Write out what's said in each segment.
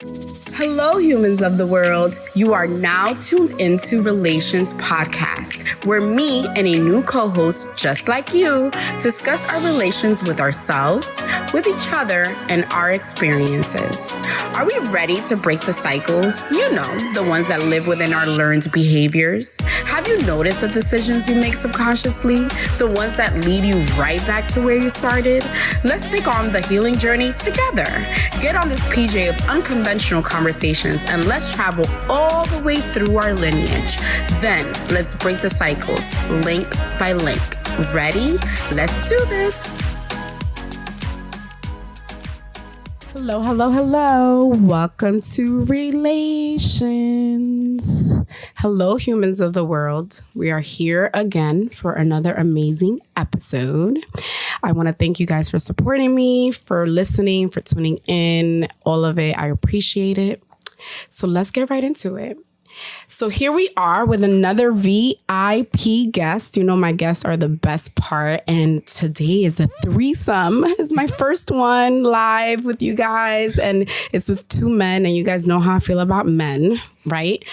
Hello, humans of the world. You are now tuned into Relayshons Podcast, where me and a new co-host just like you discuss our relations with ourselves, with each other, and our experiences. Are we ready to break the cycles? You know, the ones that live within our learned behaviors. Have you noticed the decisions you make subconsciously? The ones that lead you right back to where you started? Let's take on the healing journey together. Get on this PJ of unconventional conversations and let's travel all the way through our lineage. Then let's break the cycles link by link. Ready? Let's do this. Hello, hello, hello. Welcome to Relations. Hello, humans of the world. We are here again for another amazing episode. I want to thank you guys for supporting me, for listening, for tuning in, all of it. I appreciate it. So let's get right into it. So here we are with another VIP guest. You know, my guests are the best part. And today is a threesome. It's my first one live with you guys. And it's with two men. And you guys know how I feel about men, right?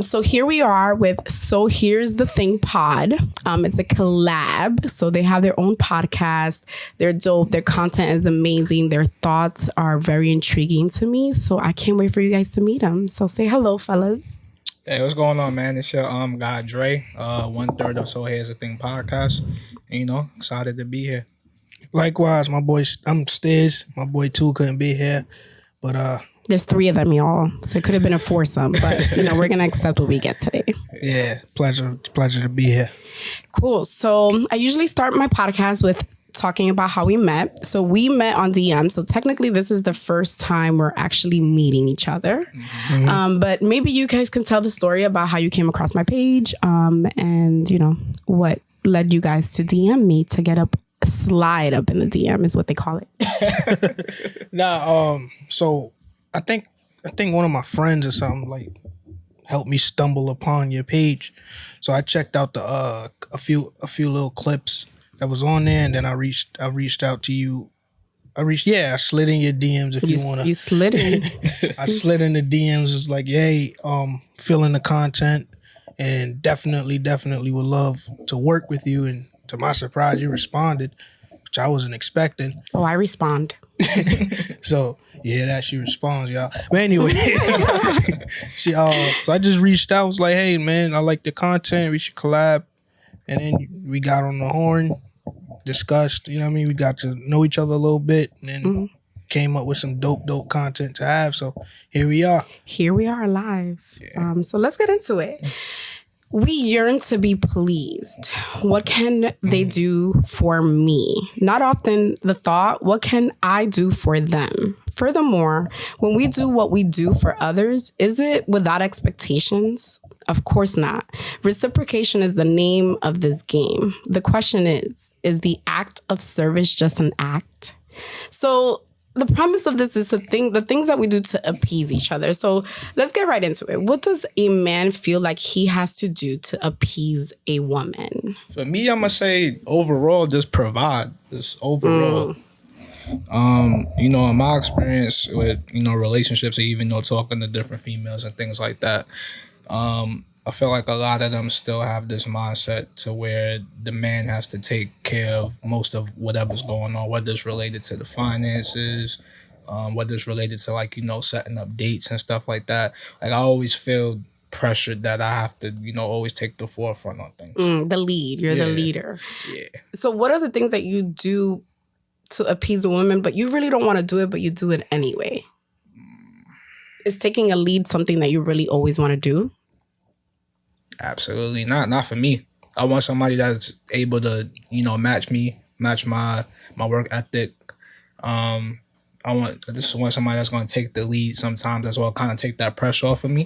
So here we are with So Here's the Thing Pod. It's a collab. So they have their own podcast. They're dope. Their content is amazing. Their thoughts are very intriguing to me. So I can't wait for you guys to meet them. So say hello, fellas. Hey, what's going on, man? It's your guy Dre, 1/3 of So Here's the Thing podcast. And, you know, excited to be here. Likewise, my boy, I'm Stiz. My boy too couldn't be here, but there's three of them, y'all. So it could have been a foursome, but you know, we're gonna accept what we get today. Yeah, pleasure to be here. Cool. So I usually start my podcast with talking about how we met. So we met on DM. So technically this is the first time we're actually meeting each other. Mm-hmm. But maybe you guys can tell the story about how you came across my page and, you know, what led you guys to DM me to get up, slide up in the DM is what they call it. So I think one of my friends or something like helped me stumble upon your page. So I checked out the a few little clips that was on there, and then I reached out to you. I slid in your DMs if you wanna. You slid in. I slid in the DMs. It's like, hey, feeling the content, and definitely would love to work with you. And to my surprise, you responded, which I wasn't expecting. Oh, I respond. So yeah, that she responds, y'all. But anyway, so I just reached out. Was like, hey, man, I like the content. We should collab. And then we got on the horn. Discussed, you know what I mean? We got to know each other a little bit and then came up with some dope content to have. So here we are. Here we are live. Yeah. So let's get into it. We yearn to be pleased. What can they do for me? Not often the thought, what can I do for them? Furthermore, when we do what we do for others, is it without expectations? Of course not. Reciprocation is the name of this game. The question is the act of service just an act? So the premise of this is the things that we do to appease each other. So let's get right into it. What does a man feel like he has to do to appease a woman? For me, I'm going to say overall, just provide. Just overall. You know, in my experience with, you know, relationships, or even though talking to different females and things like that, I feel like a lot of them still have this mindset to where the man has to take care of most of whatever's going on, whether it's related to the finances, whether it's related to, like, you know, setting up dates and stuff like that. Like, I always feel pressured that I have to, you know, always take the forefront on things. The lead. You're the leader. Yeah. So what are the things that you do to appease a woman, but you really don't want to do it, but you do it anyway? Is taking a lead something that you really always want to do? Absolutely not for me. I want somebody that's able to, you know, match my work ethic. I want somebody that's going to take the lead sometimes as well, kind of take that pressure off of me.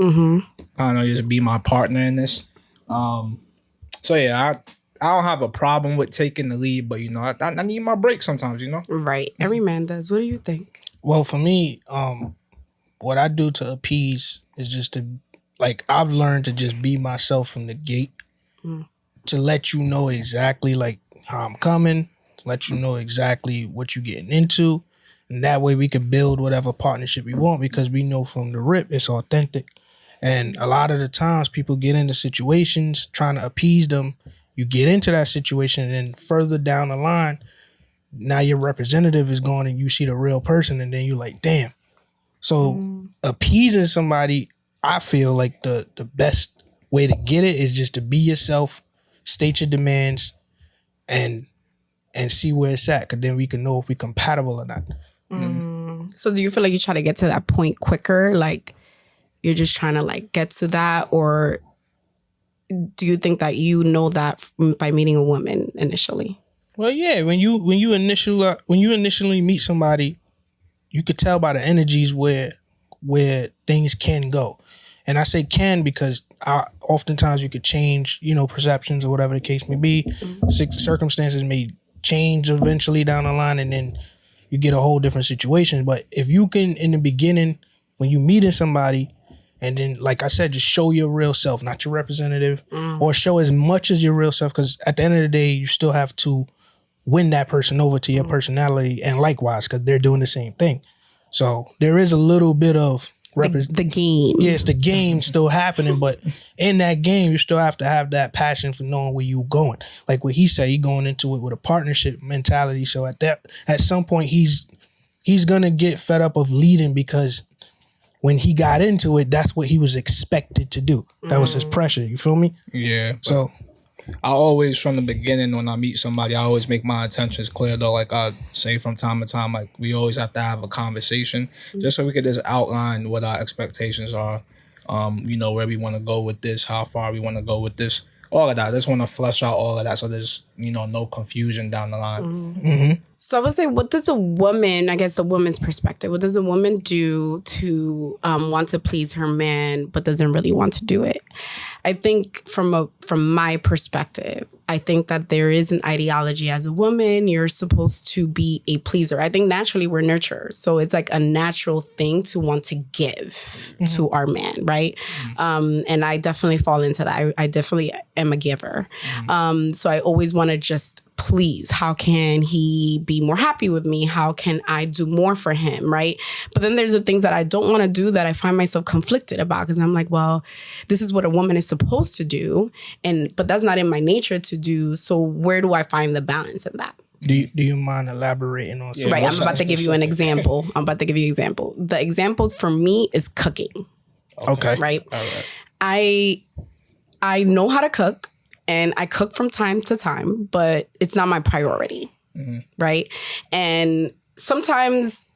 Kind of just be my partner in this. So yeah, I don't have a problem with taking the lead, but, you know, I need my break sometimes, you know? Right. Every man does. What do you think? Well, for me, what I do to appease is just to, like, I've learned to just be myself from the gate, to let you know exactly, like, how I'm coming, to let you know exactly what you're getting into, And that way we can build whatever partnership we want because we know from the rip it's authentic. And a lot of the times people get into situations trying to appease them. You get into that situation and then further down the line, now your representative is gone and you see the real person and then you're like, damn. So appeasing somebody, I feel like the best way to get it is just to be yourself, state your demands, and see where it's at. Because then we can know if we're compatible or not. So do you feel like you try to get to that point quicker? Like you're just trying to like get to that, or do you think that you know that by meeting a woman initially? Well, yeah. When you initially meet somebody, you could tell by the energies where things can go. And I say can because oftentimes you could change, perceptions or whatever the case may be. Circumstances may change eventually down the line, and then you get a whole different situation. But if you can, in the beginning, when you meeting somebody, and then, like I said, just show your real self, not your representative, or show as much as your real self, because at the end of the day, you still have to win that person over to your personality, and likewise, because they're doing the same thing. So there is a little bit of the game. Yes, the game still happening, but in that game, you still have to have that passion for knowing where you going. Like what he said, he going into it with a partnership mentality. So at some point, he's gonna get fed up of leading because when he got into it, that's what he was expected to do. That was his pressure. You feel me? Yeah. So I always, from the beginning, when I meet somebody, I always make my intentions clear, though. Like I say from time to time, like we always have to have a conversation just so we could just outline what our expectations are, where we want to go with this, how far we want to go with this, all of that. I just want to flesh out all of that so there's, no confusion down the line. So I would say, what does a woman, I guess the woman's perspective, what does a woman do to want to please her man but doesn't really want to do it? I think from my perspective, I think that there is an ideology as a woman, you're supposed to be a pleaser. I think naturally we're nurturers. So it's like a natural thing to want to give to our man, right? And I definitely fall into that. I definitely am a giver. So I always want to just please. How can he be more happy with me? How can I do more for him, right? But then there's the things that I don't want to do that I find myself conflicted about because I'm like, well, this is what a woman is supposed to do, but that's not in my nature to do. So where do I find the balance in that? Do you mind elaborating on? Right, I'm about to give you an example. The example for me is cooking. Okay. Right? All right. I know how to cook. And I cook from time to time, but it's not my priority, right? And sometimes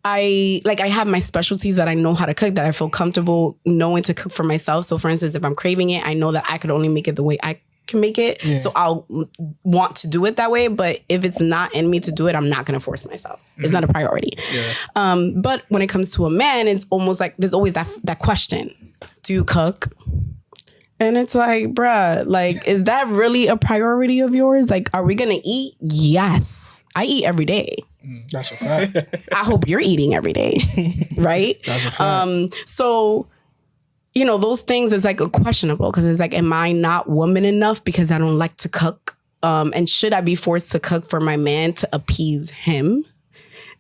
I have my specialties that I know how to cook, that I feel comfortable knowing to cook for myself. So for instance, if I'm craving it, I know that I could only make it the way I can make it. Yeah. So I'll want to do it that way. But if it's not in me to do it, I'm not going to force myself. It's not a priority. Yeah. But when it comes to a man, it's almost like there's always that question. Do you cook? And it's like, bruh, like, is that really a priority of yours? Like, are we going to eat? Yes. I eat every day. That's a fact. I hope you're eating every day. Right? That's a fact. So, those things is like questionable because it's like, am I not woman enough because I don't like to cook? And should I be forced to cook for my man to appease him?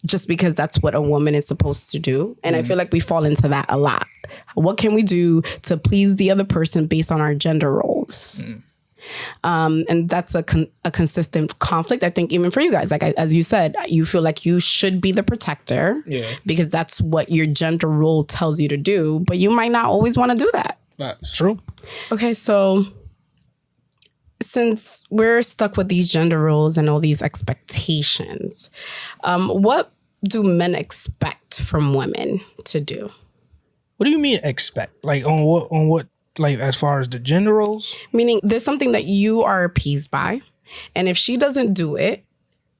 Just because that's what a woman is supposed to do. And I feel like we fall into that a lot. What can we do to please the other person based on our gender roles? And that's a consistent conflict, I think, even for you guys. Like, as you said, you feel like you should be the protector because that's what your gender role tells you to do. But you might not always want to do that. That's true. Okay, so since we're stuck with these gender roles and all these expectations, what do men expect from women to do? What do you mean expect? Like on what? Like as far as the gender roles? Meaning there's something that you are appeased by, and if she doesn't do it,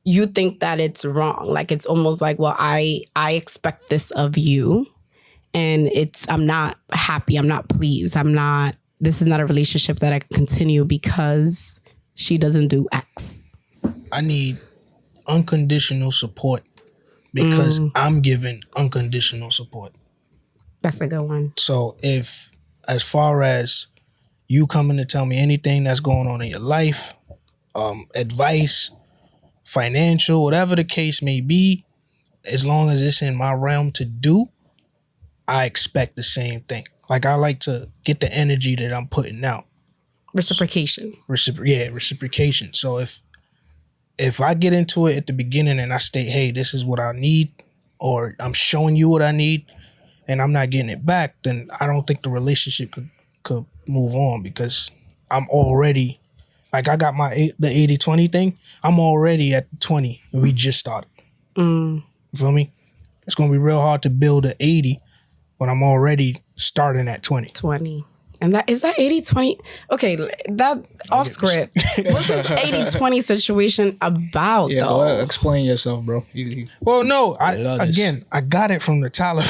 you think that it's wrong. Like it's almost like, well, I expect this of you, and I'm not happy. I'm not pleased. This is not a relationship that I can continue because she doesn't do X. I need unconditional support because I'm giving unconditional support. That's a good one. So as far as you coming to tell me anything that's going on in your life, advice, financial, whatever the case may be, as long as it's in my realm to do, I expect the same thing. Like, I like to get the energy that I'm putting out. Reciprocation. Reciprocation. So if I get into it at the beginning and I state, hey, this is what I need, or I'm showing you what I need, and I'm not getting it back, then I don't think the relationship could move on, because I'm already, like, I got the 80-20 thing. I'm already at 20 and we just started. You feel me? It's going to be real hard to build an 80 when I'm already starting at 20. And is that 80-20? Okay, that off script. What's this 80-20 situation about, Yeah, though? go ahead, explain yourself, bro. Well, no, I got it from the Tyler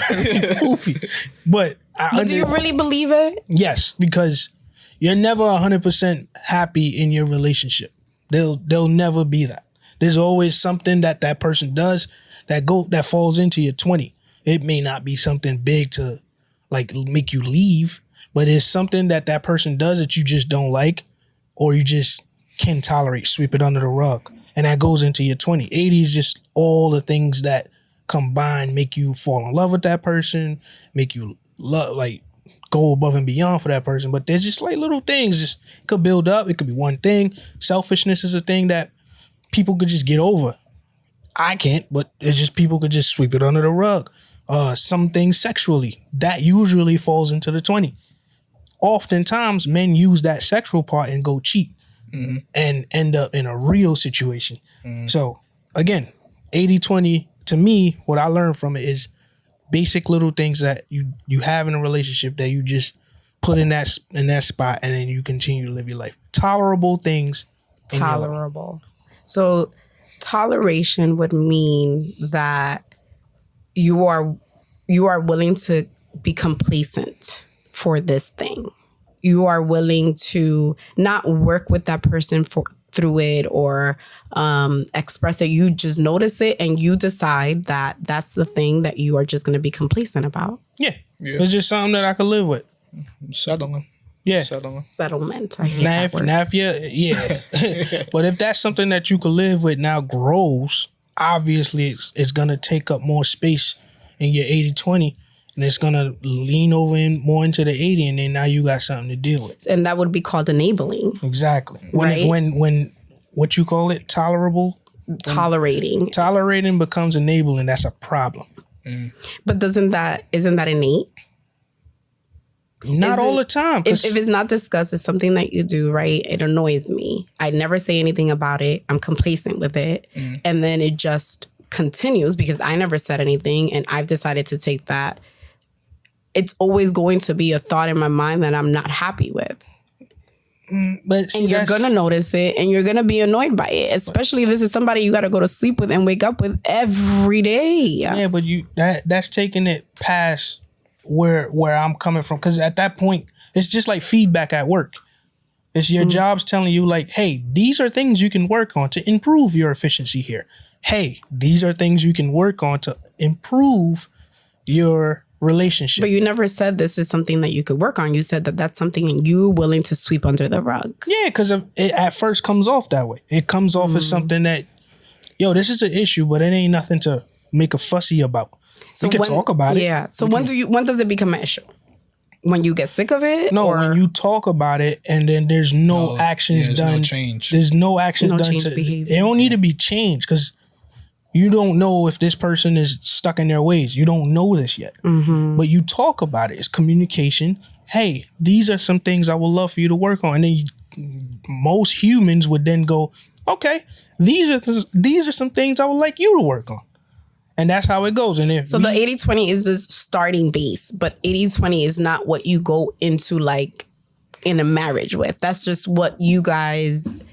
movie. But do you really believe it? Yes, because you're never 100% happy in your relationship. They'll never be that. There's always something that person does that falls into your 20. It may not be something big to like make you leave, but it's something that person does that you just don't like, or you just can tolerate, sweep it under the rug. And that goes into your 20. 80 is just all the things that combine make you fall in love with that person, make you go above and beyond for that person. But there's just like little things. Just could build up. It could be one thing. Selfishness is a thing that people could just get over. I can't, but it's just people could just sweep it under the rug. Some things sexually, that usually falls into the 20. Oftentimes, men use that sexual part and go cheat and end up in a real situation. So, again, 80-20, to me, what I learned from it is basic little things that you have in a relationship that you just put in that spot, and then you continue to live your life. Tolerable things. Tolerable. So, toleration would mean that you are willing to be complacent for this thing. You are willing to not work with that person through it or express it. You just notice it and you decide that that's the thing that you are just going to be complacent about. Yeah. It's just something that I could live with. Settling. Yeah. Settlement. I hate that word. But if that's something that you could live with now grows, obviously it's going to take up more space in your 80-20, and it's going to lean over more into the 80, and then now you got something to deal with. And that would be called enabling. Exactly. Right? When what you call it, tolerable? Tolerating. Tolerating becomes enabling. That's a problem. But isn't that innate? Not all the time. If it's not discussed, it's something that you do, right? It annoys me. I never say anything about it. I'm complacent with it. And then it just continues because I never said anything and I've decided to take that. It's always going to be a thought in my mind that I'm not happy with. But see, and you're going to notice it and you're going to be annoyed by it, especially if this is somebody you got to go to sleep with and wake up with every day. Yeah, but that's taking it past where I'm coming from, because at that point it's just like feedback at work. It's your job's telling you like, hey, these are things you can work on to improve your efficiency here. Hey, these are things you can work on to improve your relationship. But you never said this is something that you could work on. You said that that's something you're willing to sweep under the rug. Yeah, because it at first comes off that way. It comes off as something that, this is an issue, but it ain't nothing to make a fussy about. So we can talk about it. Yeah. So when does it become an issue? When you get sick of it? No, when you talk about it and then there's no actions done. No change. There's no actions done change to behavior. It don't need to be changed, because you don't know if this person is stuck in their ways. You don't know this yet. But you talk about it. It's communication. Hey, these are some things I would love for you to work on. And then most humans would then go, okay, these are some things I would like you to work on. And that's how it goes. And so the 80-20 is this starting base, but 80-20 is not what you go into like in a marriage with. That's just what you guys,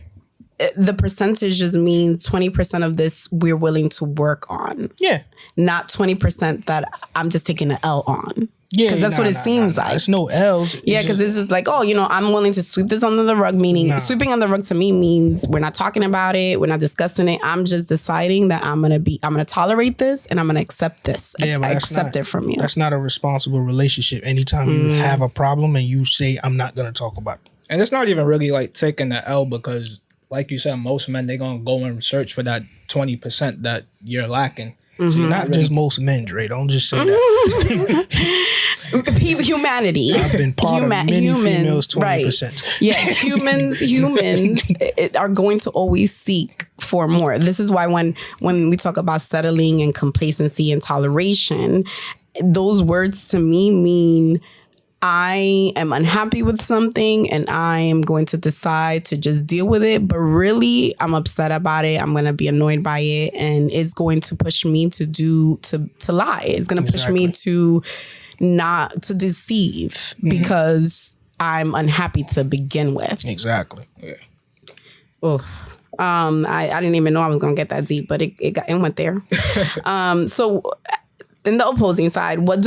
the percentage just means 20% of this we're willing to work on. Yeah. Not 20% that I'm just taking an L on. Yeah, because that's what it seems like. It's no L's. Yeah, because it's just like, I'm willing to sweep this under the rug, meaning sweeping under the rug to me means we're not talking about it, we're not discussing it. I'm just deciding that I'm gonna tolerate this and I'm gonna accept this. Yeah, but accept it from you. That's not a responsible relationship. Anytime you have a problem and you say, I'm not gonna talk about it. And it's not even really like taking the L, because like you said, most men, they're gonna go and search for that 20% that you're lacking. See, not just most men, Dre. Don't just say that. Humanity. I've been part of many females, 20%. Right. Yeah, humans are going to always seek for more. This is why when we talk about settling and complacency and toleration, those words to me mean I am unhappy with something and I am going to decide to just deal with it. But really, I'm upset about it. I'm going to be annoyed by it. And it's going to push me to lie. It's going to push me to deceive because I'm unhappy to begin with. Exactly. Yeah. Oof. I didn't even know I was going to get that deep, but it went there. So in the opposing side, what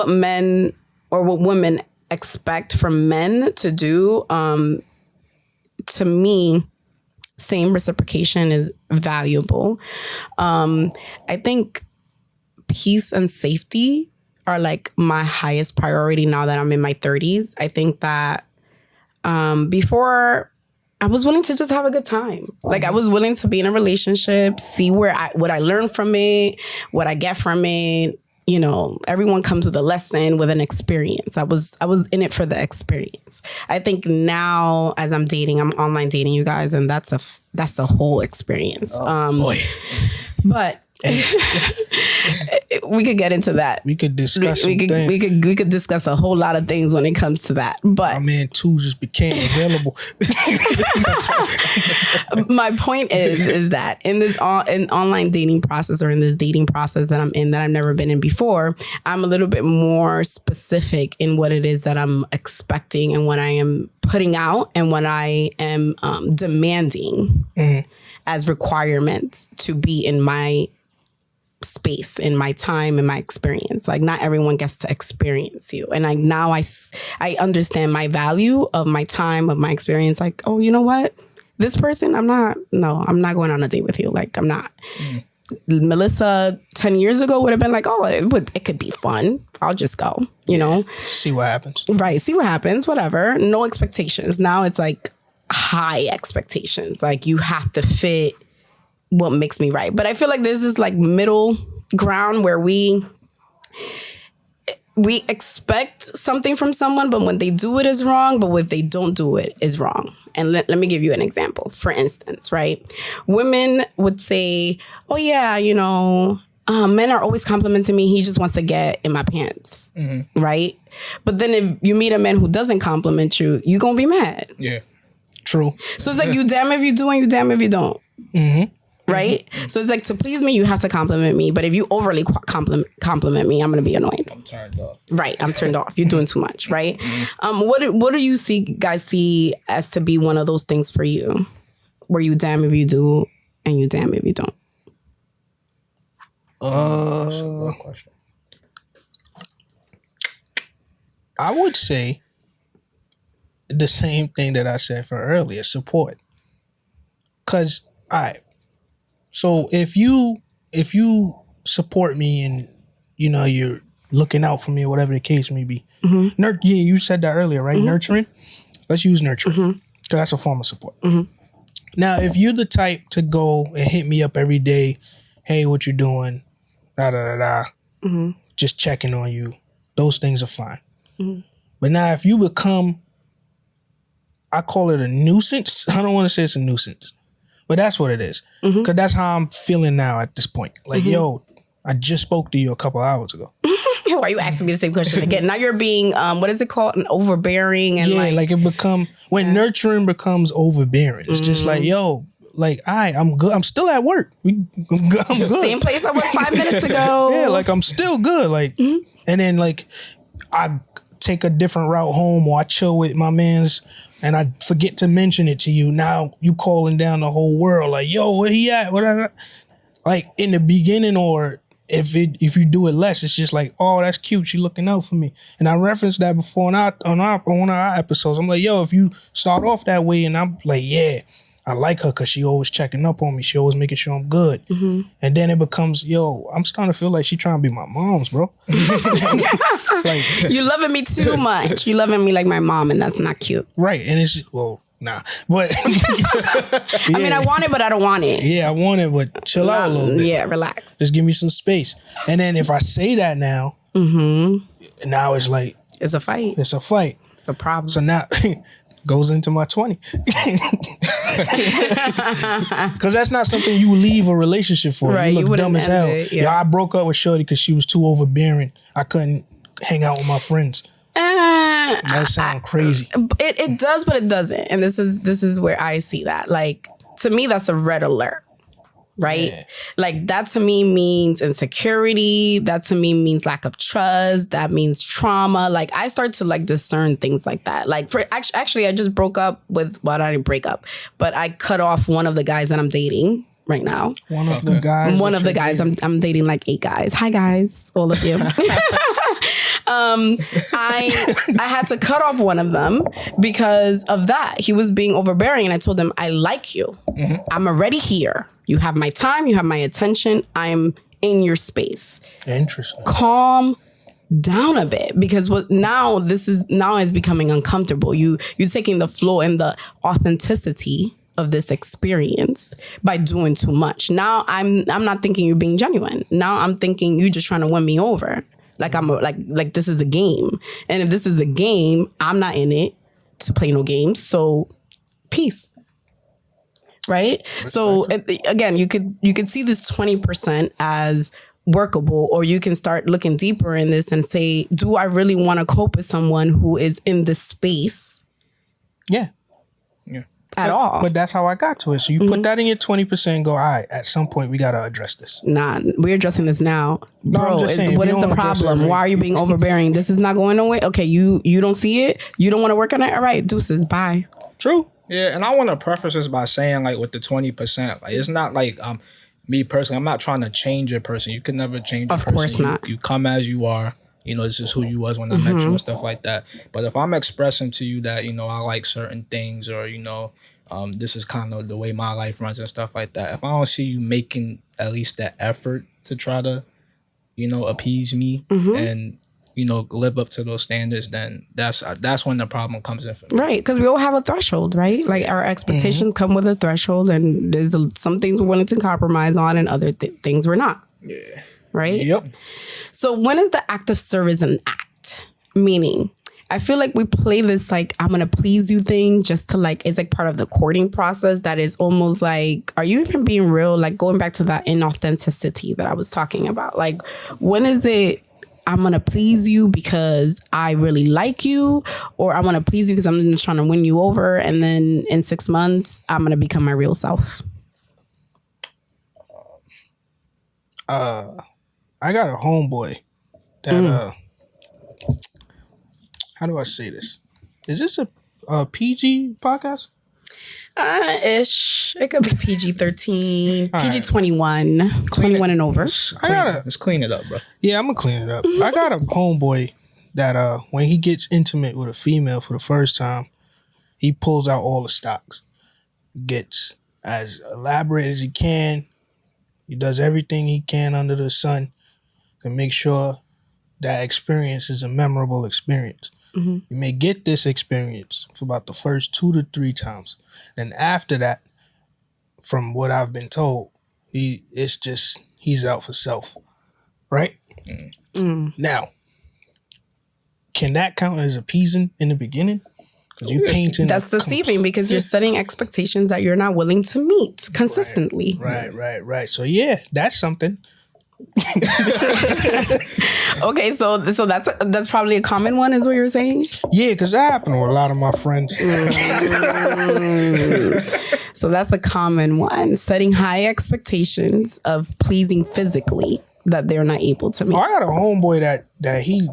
men or what women expect from men to do, to me, same reciprocation is valuable. I think peace and safety are like my highest priority now that I'm in my 30s. I think that before I was willing to just have a good time. Like I was willing to be in a relationship, see what I learn from it, what I get from it. You know, everyone comes with a lesson, with an experience. I was in it for the experience. I think now as I'm online dating you guys, and that's the whole experience. Boy. But we could get into that. We could discuss we could discuss a whole lot of things when it comes to that. But my man 2 just became available. My point is that in this online dating process, or in this dating process that I'm in, that I've never been in before, I'm a little bit more specific in what it is that I'm expecting and what I am putting out and what I am demanding as requirements to be in my space, in my time, in my experience. Like not everyone gets to experience you. And I understand my value of my time, of my experience. Like, oh, you know what? This person, I'm not going on a date with you. Like I'm not. Melissa 10 years ago would have been like, oh, it could be fun. I'll just go, you know? See what happens. Right. See what happens. Whatever. No expectations. Now it's like high expectations. Like you have to fit what makes me right. But I feel like there's this like middle ground where we expect something from someone, but when they do it is wrong, but if they don't do it is wrong. And let me give you an example. For instance, right? Women would say, oh yeah, you know, men are always complimenting me. He just wants to get in my pants. Right? But then if you meet a man who doesn't compliment you, you're going to be mad. Yeah. True. So it's like you damn if you do and you damn if you don't. Right? So it's like, to please me, you have to compliment me. But if you overly compliment me, I'm going to be annoyed. I'm turned off. Right. I'm turned off. You're doing too much. Right. What do you guys see as to be one of those things for you, where you damn if you do and you damn if you don't? I would say the same thing that I said for earlier, support. Cause so if you support me and you know you're looking out for me or whatever the case may be, you said that earlier, right? Nurturing. Let's use nurturing, because that's a form of support. Now, if you're the type to go and hit me up every day, hey, what you doing? Just checking on you. Those things are fine. But now, if you become, I call it a nuisance. I don't want to say it's a nuisance, but that's what it is. Because that's how I'm feeling now at this point. Like, yo, I just spoke to you a couple hours ago. Why are you asking me the same question again? Now you're being, what is it called? An overbearing and like it become, when nurturing becomes overbearing. It's just like, yo, like, I'm good. I'm still at work. I'm good. Same place I was 5 minutes ago. Yeah, like I'm still good. Like, and then like I take a different route home, or I chill with my mans and I forget to mention it to you. Now you calling down the whole world like, yo, where he at? Like in the beginning, or if you do it less, it's just like, oh, that's cute. She looking out for me. And I referenced that before on one of our episodes. I'm like, yo, if you start off that way, and I'm like, yeah, I like her because she always checking up on me. She always making sure I'm good. And then it becomes, yo, I'm starting to feel like she trying to be my mom's, bro. Like, you loving me too much. You loving me like my mom, and that's not cute. Right. And it's, well, Nah, but I mean, I want it, but I don't want it. Yeah, I want it, but chill out a little bit. Yeah, relax. Just give me some space. And then if I say that now, now it's like it's a fight. It's a fight. It's a problem. So now goes into my 20. Because that's not something you leave a relationship for. Right, you look dumb as hell. Yeah, I broke up with Shorty because she was too overbearing. I couldn't hang out with my friends. That sounds crazy. It does, but it doesn't. And this is where I see that. Like, to me, that's a red alert. Right? Yeah. Like, that to me means insecurity. That to me means lack of trust. That means trauma. Like, I start to like discern things like that. Like, for actually, I just broke up with, well, I didn't break up, but I cut off one of the guys that I'm dating right now. One of the guys. I'm dating like 8 guys. Hi guys, all of you. I had to cut off one of them because of that. He was being overbearing, and I told him, I like you. I'm already here. You have my time. You have my attention. I'm in your space. Interesting. Calm down a bit, because now is becoming uncomfortable. You're taking the flow and the authenticity of this experience by doing too much. Now I'm not thinking you're being genuine. Now I'm thinking you just trying to win me over. Like like this is a game. And if this is a game, I'm not in it to play no games. So peace. Right? So again, you could see this 20% as workable, or you can start looking deeper in this and say, do I really want to cope with someone who is in this space? Yeah. At all. But that's how I got to it. So you put that in your 20% and go, all right, at some point we got to address this. Nah, we're addressing this now. No, bro, I'm just saying, what is the problem? Right. Why are you being overbearing? This is not going nowhere. Okay, you don't see it? You don't want to work on it? All right, deuces, bye. True. Yeah, and I want to preface this by saying, like, with the 20%, like, it's not like me personally, I'm not trying to change a person. You can never change a person. Of course not. You come as you are. You know, this is who you was when I met you and stuff like that. But if I'm expressing to you that, you know, I like certain things, or, you know, this is kind of the way my life runs and stuff like that. If I don't see you making at least that effort to try to, you know, appease me and, you know, live up to those standards, then that's when the problem comes in for me. Right, because we all have a threshold, right? Like, our expectations come with a threshold, and there's some things we're willing to compromise on, and other things we're not. Yeah. Right? Yep. So when is the act of service an act? Meaning, I feel like we play this like, I'm gonna please you thing just to like, it's like part of the courting process that is almost like, are you even being real? Like, going back to that inauthenticity that I was talking about. Like, when is it, I'm gonna please you because I really like you, or I'm gonna please you because I'm just trying to win you over, and then in 6 months I'm gonna become my real self? I got a homeboy that how do I say this? Is this a PG podcast? Ish. It could be PG-13, PG-21, 21 and over. Let's clean it up, bro. Yeah, I'm gonna clean it up. I got a homeboy that when he gets intimate with a female for the first time, he pulls out all the stops. Gets as elaborate as he can. He does everything he can under the sun to make sure that experience is a memorable experience. You may get this experience for about the first 2 to 3 times. And after that, from what I've been told, he's out for self. Right? Now, can that count as appeasing in the beginning? Because you painting. That's deceiving, because you're setting expectations that you're not willing to meet consistently. Right. So yeah, that's something. Okay, so that's probably a common one, is what you're saying? Yeah, because that happened with a lot of my friends. So that's a common one. Setting high expectations of pleasing physically that they're not able to meet. I got a homeboy that he...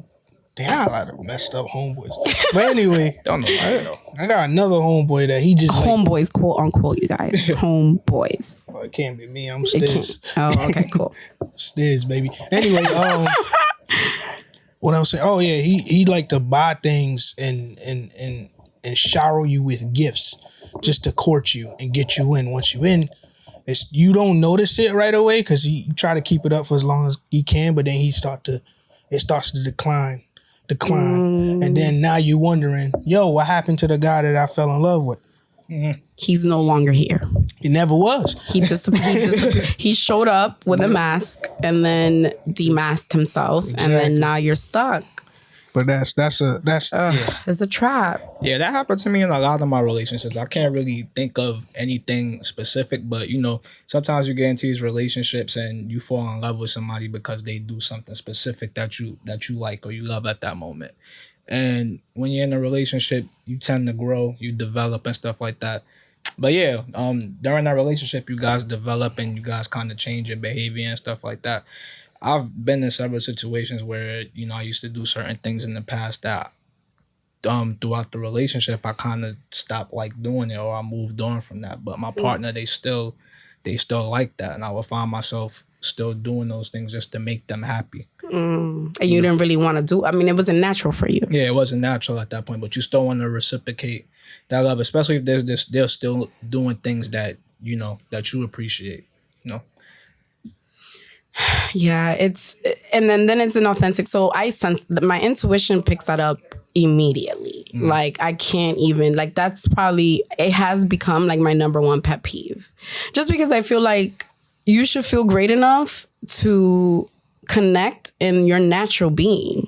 Damn, a lot of messed up homeboys. But anyway, Don't know why, though. I got another homeboy that he just... Homeboys, quote unquote, you guys. Homeboys. Well, it can't be me. I'm Stiz. Oh, okay, cool. Stiz, baby. Anyway, what I was saying... Oh, yeah, he like to buy things and shower you with gifts just to court you and get you in. Once you in, you don't notice it right away because he try to keep it up for as long as he can, but then it starts to decline. And then now you're wondering, yo, what happened to the guy that I fell in love with? He's no longer here. He never was. He showed up with a mask and then demasked himself, and then now you're stuck. But that's It's a trap. Yeah, that happened to me in a lot of my relationships. I can't really think of anything specific, but sometimes you get into these relationships and you fall in love with somebody because they do something specific that you like or you love at that moment. And when you're in a relationship, you tend to grow, you develop and stuff like that. But yeah, during that relationship, you guys develop and you guys kind of change your behavior and stuff like that. I've been in several situations where, I used to do certain things in the past that throughout the relationship, I kind of stopped doing it, or I moved on from that. But my partner, they still like that. And I would find myself still doing those things just to make them happy. And you didn't really want to do, it wasn't natural for you. Yeah, it wasn't natural at that point, but you still want to reciprocate that love, especially if they're still doing things that, that you appreciate, Yeah, and then it's inauthentic. So I sense that my intuition picks that up immediately. I can't even, that's probably, it has become my number one pet peeve. Just because I feel like you should feel great enough to connect in your natural being.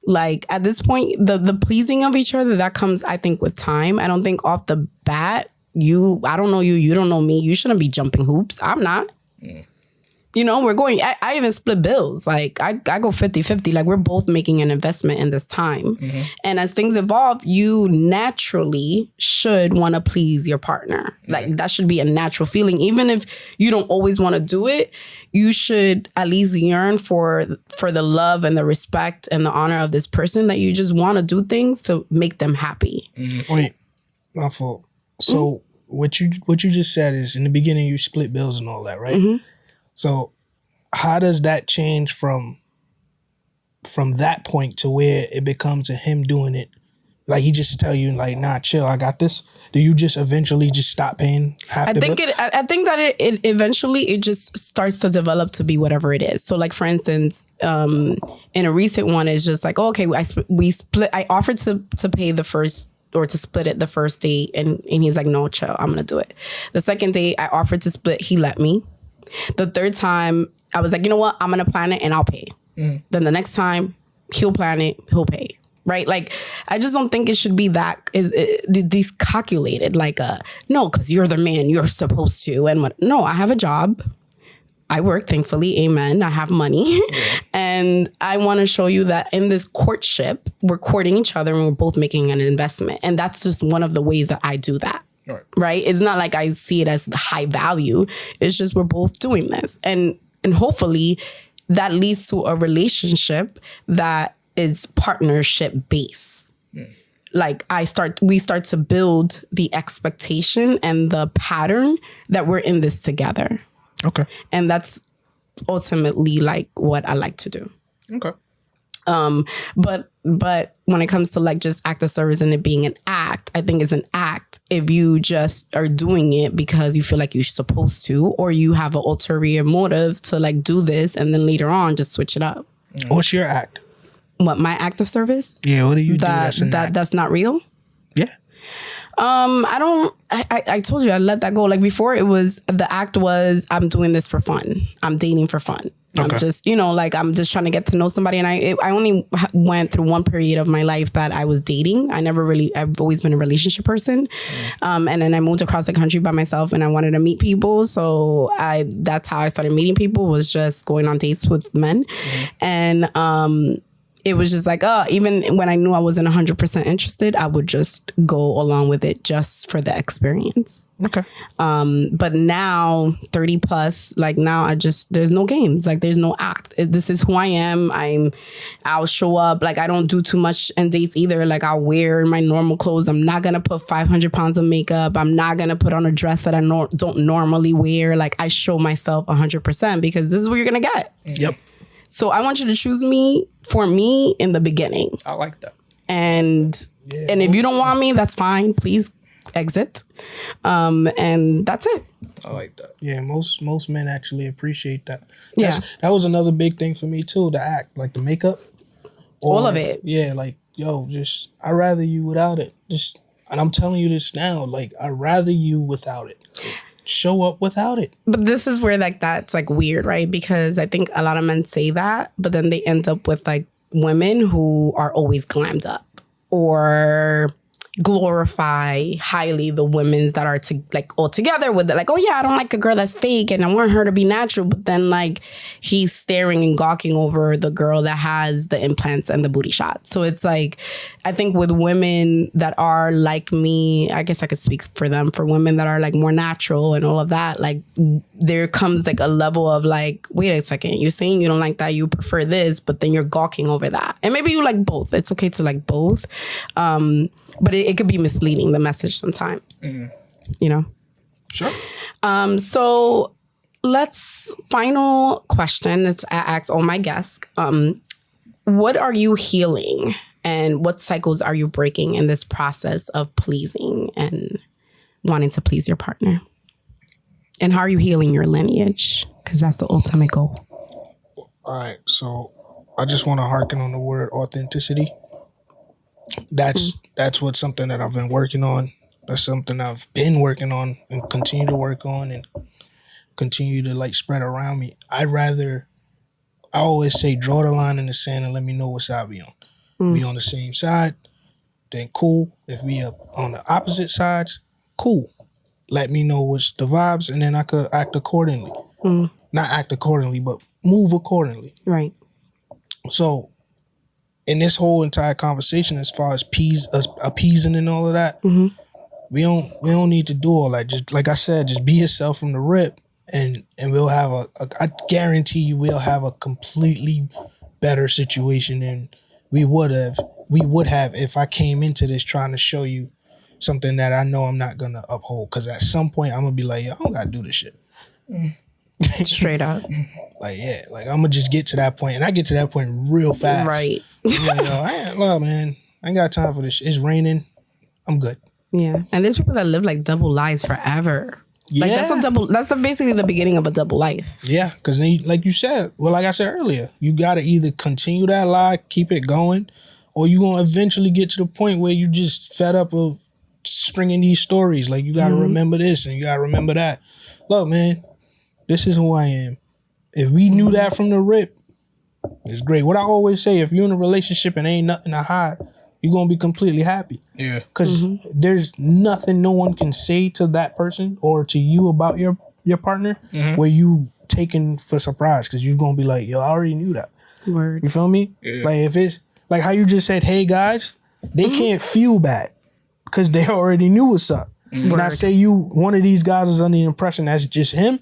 At this point, the pleasing of each other, that comes, I think, with time. I don't think off the bat, I don't know you, you don't know me. You shouldn't be jumping hoops. I'm not. We're going, I even split bills. I go 50-50. We're both making an investment in this time. And as things evolve, you naturally should want to please your partner. That should be a natural feeling. Even if you don't always want to do it, you should at least yearn for the love and the respect and the honor of this person, that you just want to do things to make them happy. Wait, my fault. So what you just said is, in the beginning, you split bills and all that, right? So how does that change from that point to where it becomes him doing it? He just tell you nah, chill, I got this. Do you just eventually just stop paying half the bill? I think that it eventually it just starts to develop to be whatever it is. So for instance, in a recent one, it's just okay, we split. I offered to pay the first, or to split it the first date, and he's like, no, chill, I'm gonna do it. The second date, I offered to split, he let me. The third time, I was like, you know what? I'm going to plan it and I'll pay. Then the next time, he'll plan it, he'll pay. Right? I just don't think it should be that these calculated, no, because you're the man, you're supposed to. And what? No, I have a job. I work, thankfully. Amen. I have money. And I want to show you that in this courtship, we're courting each other and we're both making an investment. And that's just one of the ways that I do that. Right? It's not like I see it as high value. It's just we're both doing this. And hopefully that leads to a relationship that is partnership based. We start to build the expectation and the pattern that we're in this together. Okay. And that's ultimately what I like to do. Okay. But when it comes to just act of service and it being an act, I think it's an act if you just are doing it because you feel like you're supposed to, or you have an ulterior motive to do this and then later on just switch it up. What's your act? What, my act of service? Yeah, what do you do that's not real? Yeah. I told you I let that go. Before, it was, the act was, I'm doing this for fun. I'm dating for fun. Okay. I'm just, I'm just trying to get to know somebody. And I only went through one period of my life that I was dating. I've always been a relationship person. And then I moved across the country by myself and I wanted to meet people. So that's how I started meeting people, was just going on dates with men. And, it was just even when I knew I wasn't 100% interested, I would just go along with it just for the experience. Okay. But now 30 plus, now there's no games. There's no act. This is who I am. I'll show up. I don't do too much in dates either. I'll wear my normal clothes. I'm not going to put 500 pounds of makeup. I'm not going to put on a dress that I don't normally wear. I show myself 100% because this is what you're going to get. Yep. So I want you to choose me for me in the beginning. I like that. And if you don't want me, that's fine. Please exit. And that's it. I like that. Yeah, most men actually appreciate that. That was another big thing for me too, the act, the makeup. All of it. Yeah, I'd rather you without it. And I'm telling you this now, like, I'd rather you without it. Show up without it. But this is where like that's like weird, right? Because I think a lot of men say that, but then they end up with like women who are always glammed up or glorify highly the women's that are like all together with it. Like, oh yeah, I don't like a girl that's fake and I want her to be natural. But then like he's staring and gawking over the girl that has the implants and the booty shots. So it's like, I think with women that are like me, I guess I could speak for them, for women that are like more natural and all of that, like there comes like a level of like, wait a second, you're saying you don't like that, you prefer this, but then you're gawking over that. And maybe you like both. It's okay to like both. But it could be misleading, the message sometimes, you know? Sure. So final question. I ask all my guests. What are you healing and what cycles are you breaking in this process of pleasing and wanting to please your partner? And how are you healing your lineage? Because that's the ultimate goal. All right. So I just want to harken on the word authenticity. That's what's something that I've been working on. That's something I've been working on and continue to work on and continue to like spread around me. I always say draw the line in the sand and let me know what side we on. We on the same side, then cool. If we are on the opposite sides, cool. Let me know what's the vibes and then I could act accordingly. Not act accordingly, but move accordingly. Right. So in this whole entire conversation, as far as appeasing and all of that, we don't need to do all that. Just like I said, just be yourself from the rip, and we'll have I guarantee you we'll have a completely better situation than we would have if I came into this trying to show you something that I know I'm not gonna uphold. Because at some point I'm gonna be like, yo, I don't gotta do this shit. Straight up. Like, yeah, like I'm gonna just get to that point, and I get to that point real fast. Right. I'm like, yo, man, I ain't got time for this shit. It's raining. I'm good. Yeah. And there's people that live like double lives forever. Yeah. Like that's basically the beginning of a double life. Yeah, because like you said, like I said earlier, you gotta either continue that lie, keep it going, or you gonna eventually get to the point where you just fed up of stringing these stories. Like you gotta remember this and you gotta remember that. Look, man, this is who I am. If we knew that from the rip, it's great. What I always say, if you're in a relationship and ain't nothing to hide, you're going to be completely happy. Yeah. Because there's nothing no one can say to that person or to you about your partner where you taken for surprise, because you're going to be like, yo, I already knew that. Word. You feel me? Yeah. Like if it's like how you just said, hey guys, they can't feel bad because they already knew what's up. When I say one of these guys is under the impression that's just him,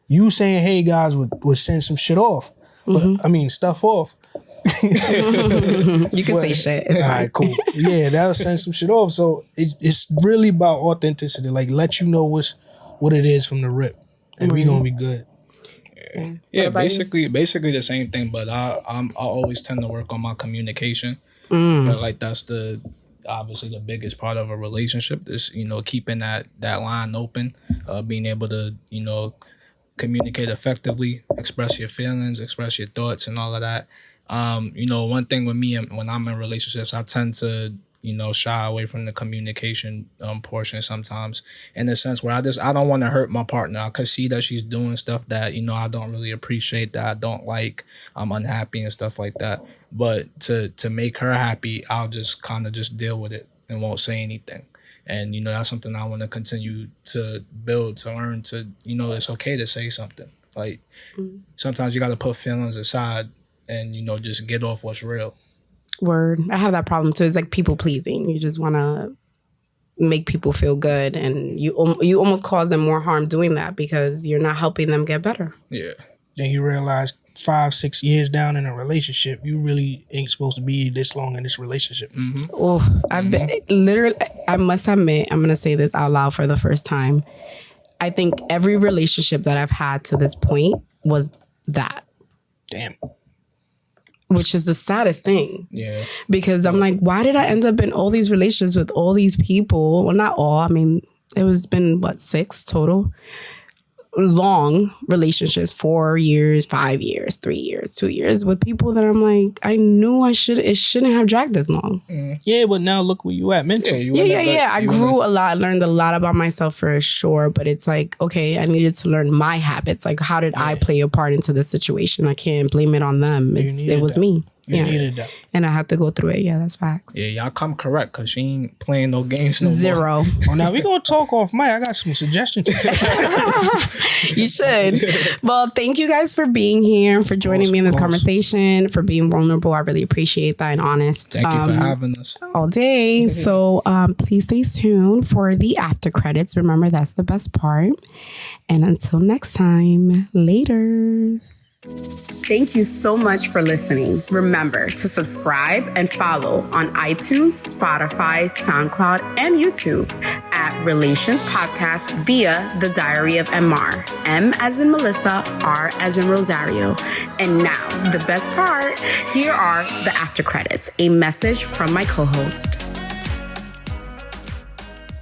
you saying, hey guys, would send some shit off. But I mean, stuff off. You can say shit. It's all right, cool. Yeah, that'll send some shit off. So it's really about authenticity. Like, let you know what it is from the rip, and we gonna be good. Yeah, basically the same thing. But I always tend to work on my communication. I feel like that's obviously the biggest part of a relationship. Is keeping that line open, being able to communicate effectively, express your feelings, express your thoughts, and all of that. One thing with me when I'm in relationships, I tend to, shy away from the communication portion sometimes, in the sense where I don't want to hurt my partner. I could see that she's doing stuff that, I don't really appreciate, that I don't like, I'm unhappy and stuff like that. But to make her happy, I'll just kind of just deal with it and won't say anything. And, that's something I want to continue to build, to learn to, it's okay to say something. Like, sometimes you got to put feelings aside and, just get off what's real. Word. I have that problem too. It's like people pleasing. You just want to make people feel good, and you almost cause them more harm doing that because you're not helping them get better. Yeah. Then you realize 5-6 years down in a relationship, you really ain't supposed to be this long in this relationship. I've been literally, I must admit, I'm going to say this out loud for the first time. I think every relationship that I've had to this point was that. Damn. Which is the saddest thing. Yeah. Because I'm like, why did I end up in all these relationships with all these people? Well, not all. I mean, it was been, 6 total? long relationships, 4 years, 5 years, 3 years, 2 years with people that I'm like, I knew it shouldn't have dragged this long. Yeah, but now look where you at mentally. Yeah. I grew a lot, learned a lot about myself for sure. But it's like, okay, I needed to learn my habits. Like, how did I play a part into this situation? I can't blame it on them. It was me. You needed that. And I had to go through it. Yeah, that's facts. Yeah, y'all come correct because she ain't playing no games no Zero. more. Oh, now we gonna talk off mic. I got some suggestions. You should. Well, thank you guys for being here, for joining me in this conversation, for being vulnerable. I really appreciate that and honest. Thank you for having us. All day. So please stay tuned for the after credits. Remember, that's the best part. And until next time, laters. Thank you so much for listening. Remember to subscribe and follow on iTunes, Spotify, SoundCloud, and YouTube at Relayshons Podcast via The Diary of MR. M as in Melissa, R as in Rosario. And now, the best part, here are the after credits, a message from my co-host.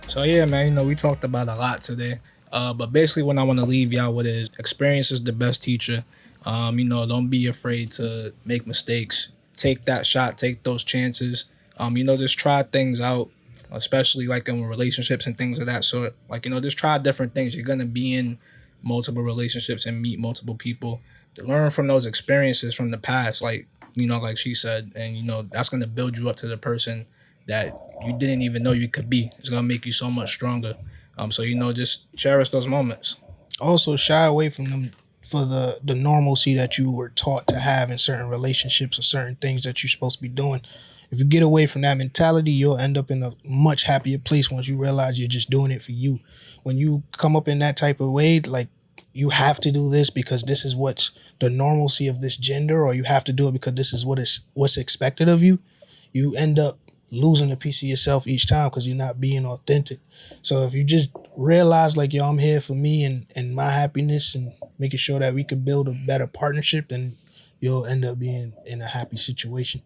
So yeah, man, we talked about a lot today. But basically what I want to leave y'all with is experience is the best teacher. Don't be afraid to make mistakes. Take that shot, take those chances. Just try things out, especially like in relationships and things of that sort. Like, just try different things. You're going to be in multiple relationships and meet multiple people. Learn from those experiences from the past, like she said. And, that's going to build you up to the person that you didn't even know you could be. It's going to make you so much stronger. So just cherish those moments. Also, shy away from them for the normalcy that you were taught to have in certain relationships or certain things that you're supposed to be doing. If you get away from that mentality, you'll end up in a much happier place once you realize you're just doing it for you. When you come up in that type of way, like you have to do this because this is what's the normalcy of this gender, or you have to do it because this is what's expected of you, you end up losing a piece of yourself each time because you're not being authentic. So if you just realize like, yo, I'm here for me and my happiness and making sure that we can build a better partnership, then you'll end up being in a happy situation.